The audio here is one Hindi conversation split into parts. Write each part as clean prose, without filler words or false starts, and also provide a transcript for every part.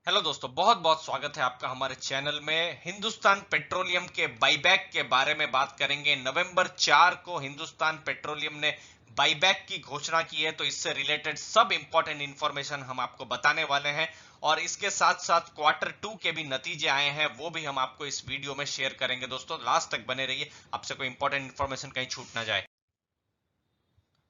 हेलो दोस्तों, बहुत बहुत स्वागत है आपका हमारे चैनल में। हिंदुस्तान पेट्रोलियम के बाईबैक के बारे में बात करेंगे। नवंबर 4 को हिंदुस्तान पेट्रोलियम ने बाईबैक की घोषणा की है, तो इससे रिलेटेड सब इंपॉर्टेंट इंफॉर्मेशन हम आपको बताने वाले हैं और इसके साथ साथ क्वार्टर 2 के भी नतीजे आए हैं, वो भी हम आपको इस वीडियो में शेयर करेंगे। दोस्तों लास्ट तक बने रहिए, आपसे कोई इंपॉर्टेंट इंफॉर्मेशन कहीं छूट ना जाए।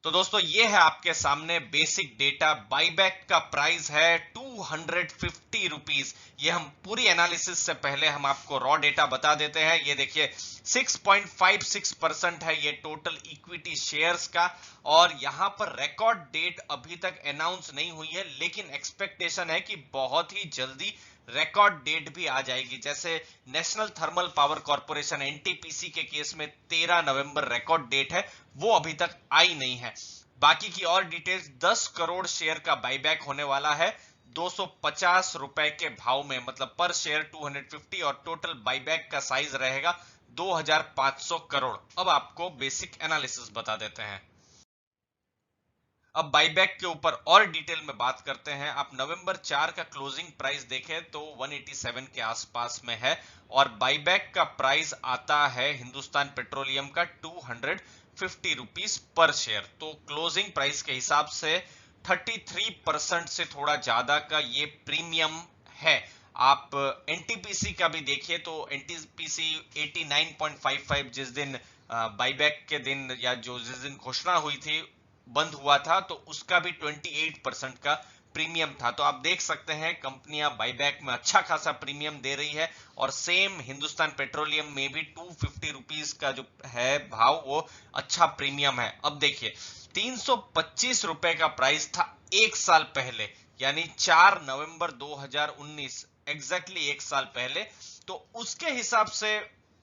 तो दोस्तों ये है आपके सामने बेसिक डेटा। बाईबैक का प्राइस है 250 रुपीज। ये हम पूरी एनालिसिस से पहले हम आपको रॉ डेटा बता देते हैं। ये देखिए 6.56% है ये टोटल इक्विटी शेयर्स का, और यहां पर रिकॉर्ड डेट अभी तक अनाउंस नहीं हुई है, लेकिन एक्सपेक्टेशन है कि बहुत ही जल्दी रिकॉर्ड डेट भी आ जाएगी। जैसे national thermal power corporation NTPC के केस में 13 नवंबर रिकॉर्ड डेट है, वो अभी तक आई नहीं है। बाकी की और डिटेल्स, 10 करोड़ शेयर का बाईबैक होने वाला है 250 रुपए के भाव में, मतलब पर शेयर 250, और टोटल बाईबैक का साइज रहेगा 2500 करोड़। अब आपको बेसिक एनालिसिस बता देते हैं। अब बाईबैक के ऊपर और डिटेल में बात करते हैं। आप नवंबर 4 का क्लोजिंग प्राइस देखें तो 187 के आसपास में है, और बाईबैक का प्राइस आता है हिंदुस्तान पेट्रोलियम का 250 रुपीस पर शेयर। तो क्लोजिंग प्राइस के हिसाब से 33% से थोड़ा ज्यादा का ये प्रीमियम है। आप एनटीपीसी का भी देखिए तो एनटीपीसी 89.55 जिस दिन बाईबैक के दिन या जिस दिन घोषणा हुई थी, बंद हुआ था, तो उसका भी 28% का प्रीमियम था। तो आप देख सकते हैं कंपनियां बाईबैक में अच्छा खासा प्रीमियम दे रही है, और सेम हिंदुस्तान पेट्रोलियम में भी 250 रुपीस का जो है भाव, वो अच्छा प्रीमियम है। अब देखिए 325 रुपए का प्राइस था एक साल पहले, यानी 4 नवंबर 2019, एग्जैक्टली एक साल पहले। तो उसके हिसाब से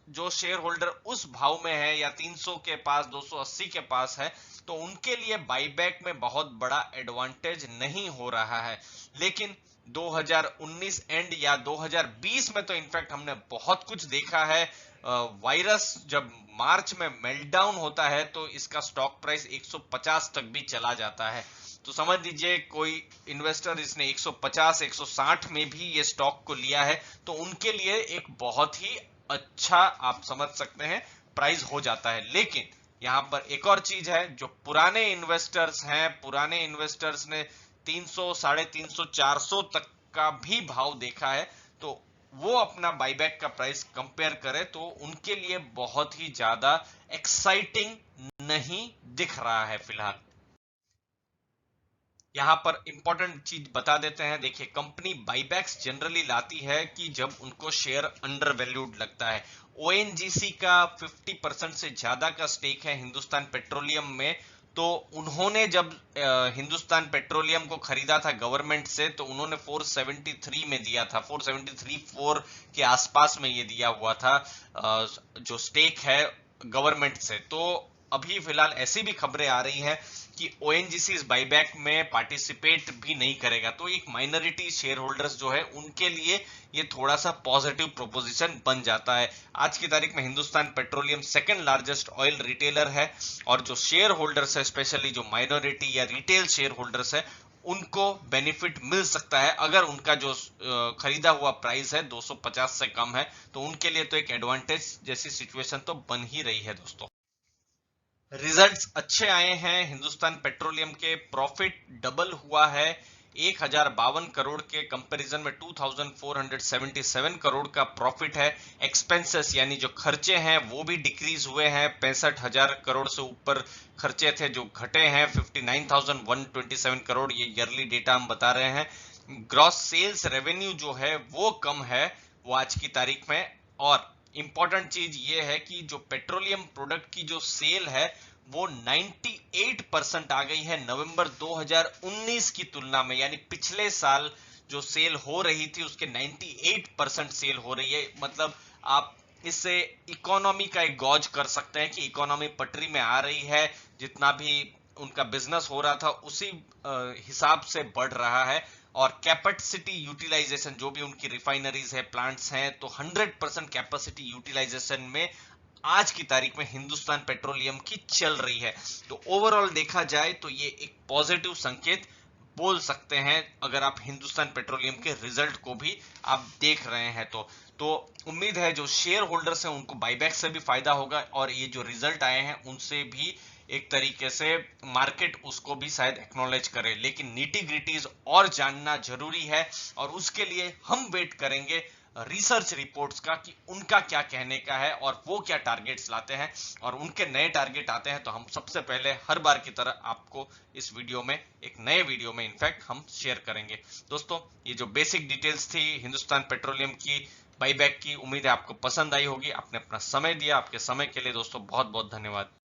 जो शेयर होल्डर उस भाव में है या 300 के पास, 280 के पास है, तो उनके लिए बाईबैक में बहुत बड़ा एडवांटेज नहीं हो रहा है। लेकिन 2019 एंड या 2020 में तो इनफैक्ट हमने बहुत कुछ देखा है। वायरस जब मार्च में मेल्टडाउन होता है तो इसका स्टॉक प्राइस 150 तक भी चला जाता है। तो समझ लीजिए कोई इन्वेस्टर इसने 150 160 में भी ये स्टॉक को लिया है, तो उनके लिए एक बहुत ही अच्छा, आप समझ सकते हैं, प्राइस हो जाता है। लेकिन यहां पर एक और चीज है, जो पुराने इन्वेस्टर्स हैं, पुराने इन्वेस्टर्स ने 300 350 400 तक का भी भाव देखा है, तो वो अपना बाईबैक का प्राइस कंपेयर करें तो उनके लिए बहुत ही ज्यादा एक्साइटिंग नहीं दिख रहा है फिलहाल। यहां पर इंपॉर्टेंट चीज बता देते हैं। देखिए कंपनी बाईबैक्स जनरली लाती है कि जब उनको शेयर अंडर वैल्यूड लगता है। ओएनजीसी का 50% से ज्यादा का स्टेक है हिंदुस्तान पेट्रोलियम में, तो उन्होंने जब हिंदुस्तान पेट्रोलियम को खरीदा था गवर्नमेंट से, तो उन्होंने 473 में दिया था, 473 के आसपास में ये दिया हुआ था जो स्टेक है गवर्नमेंट से। तो अभी फिलहाल ऐसी भी खबरें आ रही हैं कि ओएनजीसी इस बाईबैक में पार्टिसिपेट भी नहीं करेगा, तो एक माइनॉरिटी शेयर होल्डर्स जो है उनके लिए ये थोड़ा सा पॉजिटिव प्रोपोजिशन बन जाता है। आज की तारीख में Hindustan petroleum second largest oil retailer है, और जो शेयर होल्डर्स है, स्पेशली जो माइनॉरिटी या रिटेल शेयर होल्डर्स है, उनको बेनिफिट मिल सकता है अगर उनका जो खरीदा हुआ प्राइस है 250 से कम है, तो उनके लिए तो एक एडवांटेज जैसी सिचुएशन तो बन ही रही है दोस्तों। रिजल्ट्स अच्छे आए हैं हिंदुस्तान पेट्रोलियम के। प्रॉफिट डबल हुआ है, 1052 करोड़ के कंपैरिजन में 2477 करोड़ का प्रॉफिट है। एक्सपेंसेस यानी जो खर्चे हैं वो भी डिक्रीज हुए हैं, 65,000 करोड़ से ऊपर खर्चे थे जो घटे हैं 59,127 करोड़, ये ईयरली डेटा हम बता रहे हैं। ग्रॉस सेल्स रेवेन्यू जो है वो कम है, वो आज की तारीख में। और इंपॉर्टेंट चीज ये है कि जो पेट्रोलियम प्रोडक्ट की जो सेल है वो 98% आ गई है नवंबर 2019 की तुलना में, यानी पिछले साल जो सेल हो रही थी उसके 98% सेल हो रही है। मतलब आप इससे इकोनॉमी का एक गॉज कर सकते हैं कि इकोनॉमी पटरी में आ रही है, जितना भी उनका बिजनेस हो रहा था उसी हिसाब से बढ़ रहा है। और कैपेसिटी यूटिलाइजेशन, जो भी उनकी रिफाइनरीज है, प्लांट्स हैं, तो 100% कैपेसिटी यूटिलाइजेशन में आज की तारीख में हिंदुस्तान पेट्रोलियम की चल रही है। तो ओवरऑल देखा जाए तो ये एक पॉजिटिव संकेत बोल सकते हैं, अगर आप हिंदुस्तान पेट्रोलियम के रिजल्ट को भी आप देख रहे हैं तो उम्मीद है जो शेयर होल्डर्स हैं उनको बाईबैक से भी फायदा होगा, और ये जो रिजल्ट आए हैं उनसे भी एक तरीके से मार्केट उसको भी शायद एक्नॉलेज करे। लेकिन नीटी ग्रिटीज और जानना जरूरी है, और उसके लिए हम वेट करेंगे रिसर्च रिपोर्ट्स का कि उनका क्या कहने का है और वो क्या टारगेट्स लाते हैं, और उनके नए टारगेट आते हैं तो हम सबसे पहले हर बार की तरह आपको इस वीडियो में, एक नए वीडियो में इनफैक्ट हम शेयर करेंगे। दोस्तों, ये जो बेसिक डिटेल्स थी हिंदुस्तान पेट्रोलियम की बाईबैक की, उम्मीद है आपको पसंद आई होगी। आपने अपना समय दिया, आपके समय के लिए दोस्तों बहुत बहुत धन्यवाद।